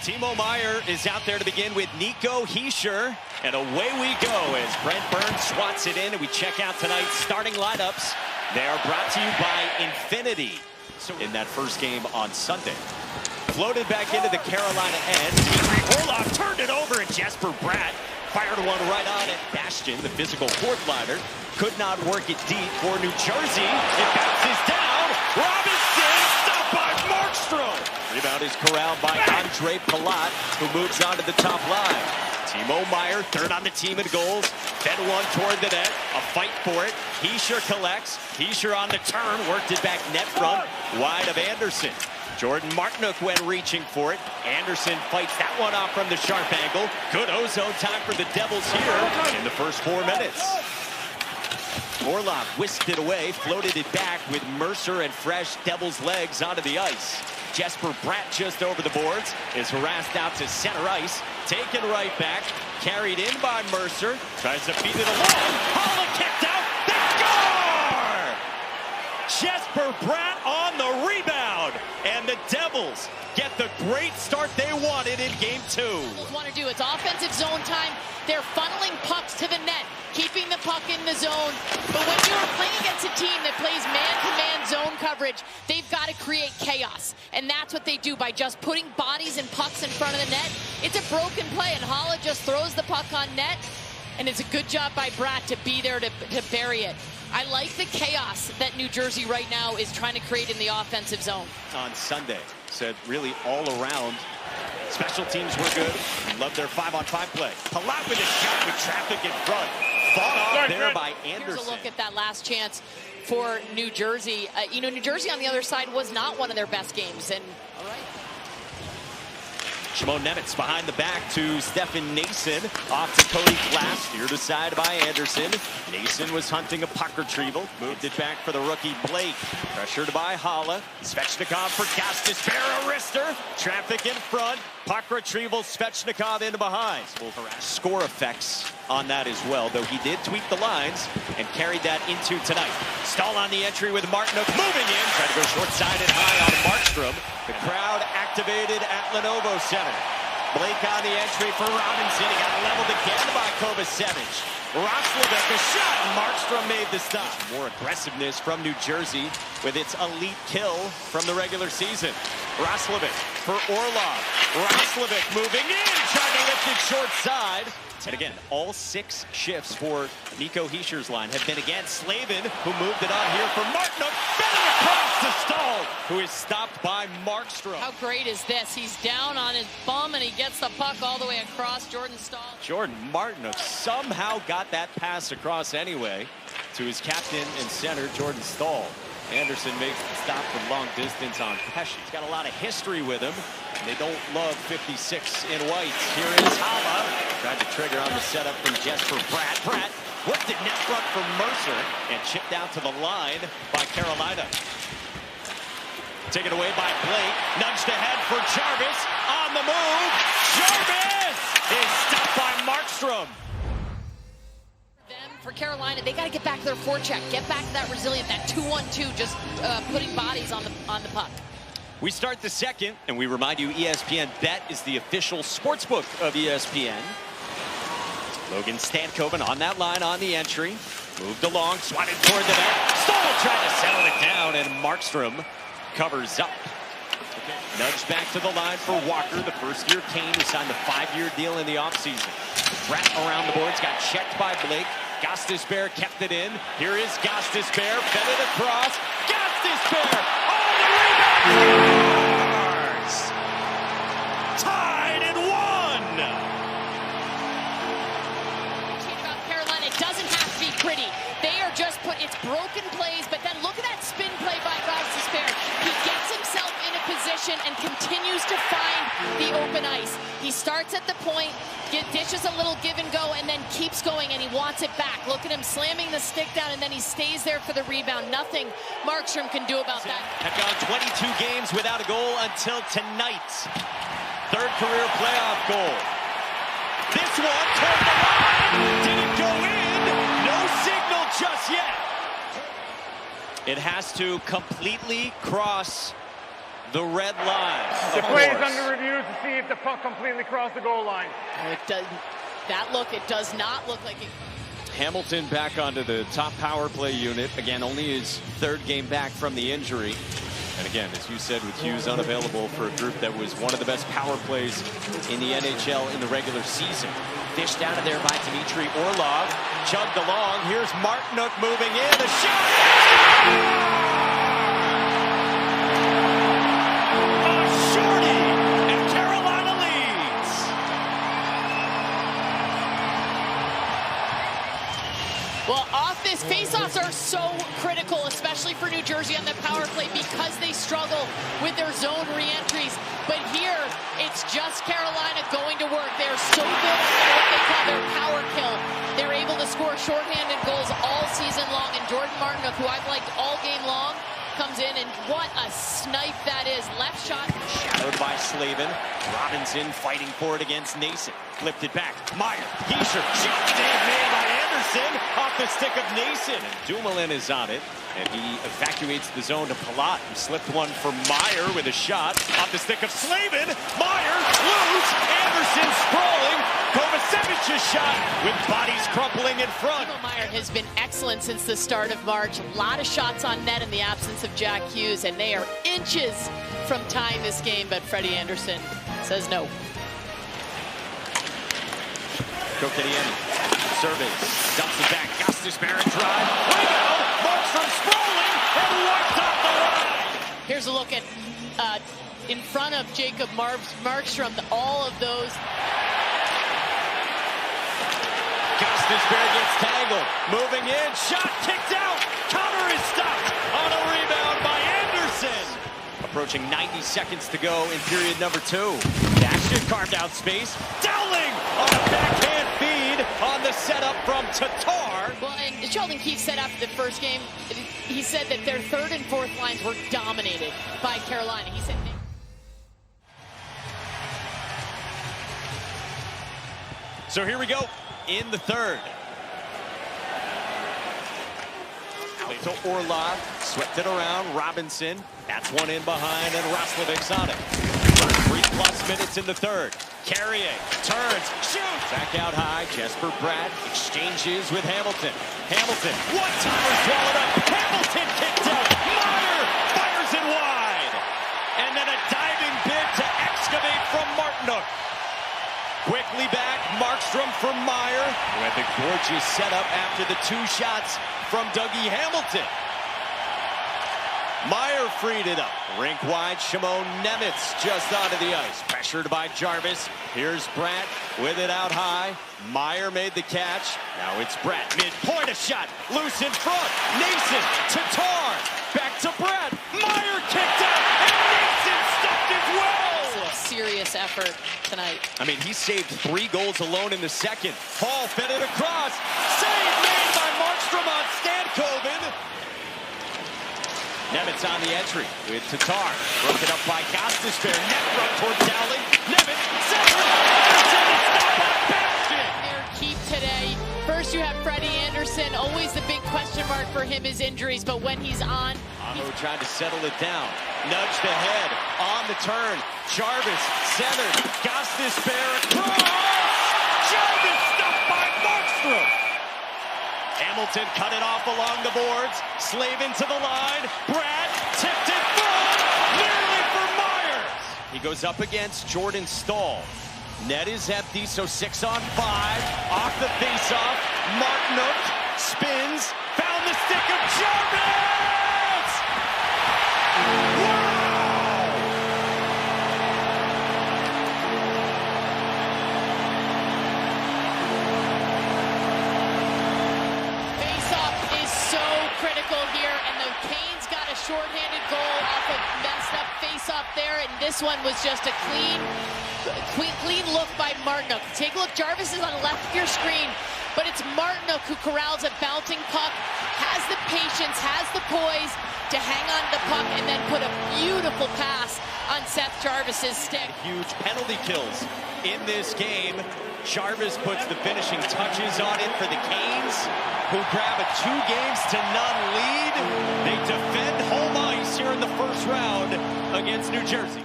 Timo Meier is out there to begin with Nico Hischier. And away we go as Brent Burns swats it in. And we check out tonight's starting lineups. They are brought to you by Infinity. So in that first game on Sunday. Floated back into the Carolina end. Orlov turned it over, and Jesper Bratt fired one right on it. Bastion, the physical fourth liner, could not work it deep for New Jersey. It bounces down. Robinson stopped by Markstrom. Rebound is corralled by Andre Palat, who moves on to the top line. Timo Meier, third on the team in goals. Fed one toward the net. A fight for it. Hischier collects. Hischier on the turn. Worked it back net front. Wide of Anderson. Jordan Martinook went reaching for it. Anderson fights that one off from the sharp angle. Good ozone time for the Devils here in the first 4 minutes. Orlov whisked it away, floated it back with Mercer and fresh Devils legs onto the ice. Jesper Bratt just over the boards is harassed out to center ice. Taken right back, carried in by Mercer. Tries to feed it along. Holla kicked out. They score! Jesper Bratt on the rebound. And the Devils get the great start they wanted in game 2. Want to do it's offensive zone time. They're funneling pucks to the net, keeping the puck in the zone. But when you are playing against a team that plays man-to-man zone coverage, they've got to create chaos. And that's what they do by just putting bodies and pucks in front of the net. It's a broken play, and Holla just throws the puck on net. And it's a good job by Bratt to be there to bury it. I like the chaos that New Jersey right now is trying to create in the offensive zone. On Sunday, said really all around, special teams were good. Loved their 5-on-5 play. Palat with a shot with traffic in front. Fought off there by Anderson. Here's a look at that last chance for New Jersey. New Jersey on the other side was not one of their best games. And all right. Shimon Nemitz behind the back to Stefan Nason. Off to Cody Glass. Steered aside by Anderson. Nason was hunting a puck retrieval. Moved it back for the rookie Blake. Pressured by Holla. Svechnikov for Gostisbehere, a wrister. Traffic in front. Puck retrieval. Svechnikov in behind. Score effects on that as well, though he did tweak the lines and carried that into tonight. Stahl on the entry with Martinook moving in. Tried to go short-sided high on Markstrom. The crowd activated at Lenovo Center. Blake on the entry for Robinson. He got leveled again by Kovacevic. Roslovic a shot, and Markstrom made the stop. More aggressiveness from New Jersey with its elite kill from the regular season. Roslovic for Orlov. Roslovic moving in, trying to lift it short side. And again, all 6 shifts for Nico Hischier's line have been against Slavin, who moved it on here for Martinook. Fitting across to Stahl, who is stopped by Markstrom. How great is this? He's down on his bum, and he gets the puck all the way across. Jordan Stahl. Jordan Martinook somehow got that pass across anyway to his captain and center, Jordan Stahl. Anderson makes the stop from long distance on Pesce. He's got a lot of history with him. They don't love 56 in whites. Here is Holla. Tried to trigger on the setup from Jesper Bratt. Bratt whipped it net front for Mercer and chipped out to the line by Carolina. Taken away by Blake. Nudged ahead for Jarvis. On the move. Jarvis is stopped by Markstrom. For Carolina, they got to get back to their forecheck, get back to that resilient, that 2-1-2, just putting bodies on the puck. We start the second, and we remind you ESPN Bet is the official sportsbook of ESPN. Logan Stankoven on that line on the entry. Moved along, swatted toward the net. Stahl trying to settle it down, and Markstrom covers up. Nudged back to the line for Walker, the first-year Kane, who signed the 5-year deal in the offseason. Bratt around the boards, got checked by Blake. Gostisbehere kept it in. Here is Gostisbehere, fed it across. Gostisbehere on the rebound! Tied at 1! About Carolina, it doesn't have to be pretty. They are just it's broken plays, but then look at that spin play by Gostisbehere. He gets himself in a position and continues to find the open ice. He starts at the point, dishes a little give and go, and then keeps going, and he wants it back. Look at him slamming the stick down, and then he stays there for the rebound. Nothing Markstrom can do about that. Have gone 22 games without a goal until tonight. 3rd career playoff goal. This one toward the line. Didn't go in. No signal just yet. It has to completely cross the red line. The play is under review. see if the puck completely crossed the goal line. Oh, it does not look like it. Hamilton back onto the top power play unit. Again, only his third game back from the injury. And again, as you said, with Hughes unavailable for a group that was one of the best power plays in the NHL in the regular season. Dished out of there by Dmitry Orlov. Chugged along. Here's Martinook moving in. The shot! A shorty! And Carolina leads. Well, off this, faceoffs are so critical, especially for New Jersey on the power play because they struggle with their zone reentries. But here, it's just Carolina going to work. They're so good at what they call their power kill. They're able to score shorthanded goals all season long. And Jordan Martinook, who I've liked all game long, comes in, and what a snipe that is. Left shot. Shadowed by Slavin. Robinson fighting for it against Nason. Flipped it back. Meyer. Heischer. Shot made by Anderson off the stick of Nason. And Dumoulin is on it. And he evacuates the zone to Palat, who slipped one for Meyer with a shot off the stick of Slavin. Meyer loose. Anderson sprawling. Kovacevic's shot with bodies crumpling in front. Meyer has been excellent since the start of March. A lot of shots on net in the absence of Jack Hughes, and they are inches from tying this game, but Freddie Anderson says no. Kokeniemi surveys, dumps it back. Gustis Barrett drive. Rebound. Markstrom sprawling and wiped off the line. Here's a look at in front of Jacob Markstrom. All of those. Gustis Barrett gets tangled. Moving in. Shot kicked out. Counter is stopped on a rebound by Anderson. Approaching 90 seconds to go in period number 2. Ashton carved out space. Dowling on a backhand feed on the setup from Tatar. Well, and Sheldon Keefe said after the first game, he said that their third and fourth lines were dominated by Carolina. He said so here we go in the third. To Orlov, swept it around. Robinson, that's one in behind, and Roslovic's on it. 3+ minutes in the third. Carrier turns, shoots. Back out high. Jesper Bratt exchanges with Hamilton. Hamilton, one-timer swallowed up. Hamilton kicked out. Meyer fires it wide. And then a diving bid to excavate from Martinook. Quickly back, Markstrom for Meyer, who had the gorgeous setup after the 2 shots from Dougie Hamilton. Meyer freed it up. Rink wide, Shimon Nemitz just onto the ice. Pressured by Jarvis. Here's Bratt with it out high. Meyer made the catch. Now it's Bratt. Midpoint, a shot. Loose in front. Nason, Tatar. Back to Bratt. Meyer kicked out. And Nason stopped as well. serious effort tonight. I mean, he saved 3 goals alone in the second. Hall fed it across. Save made by Markstrom on Stankoven. Nemitz on the entry with Tatar. Broken up by Gostisbehere. Net run toward Dowling. Nemitz. Center. Their keep today. First you have Freddie Anderson. Always the big question mark for him is injuries, but when he's on. Aho tried to settle it down. Nudged ahead. On the turn. Jarvis centered. Gostisbehere across. Jarvis stopped by Markstrom. Hamilton cut it off along the boards. Slavin to the line. Bratt tipped it forward. Nearly for Myers. He goes up against Jordan Staal. Net is empty, so 6 on 5. Off the faceoff. Martinook spins. Found the stick of Jarvis. Wow! Critical here, and the Canes got a shorthanded goal off a messed up face-off there, and this one was just a clean look by Martinook. Take a look, Jarvis is on the left of your screen, but it's Martinook who corrals a bouncing puck, has the patience, has the poise to hang on to the puck, and then put a beautiful pass on Seth Jarvis's stick. Huge penalty kills in this game. Jarvis puts the finishing touches on it for the Canes, who grab a 2-0 lead. They defend home ice here in the first round against New Jersey.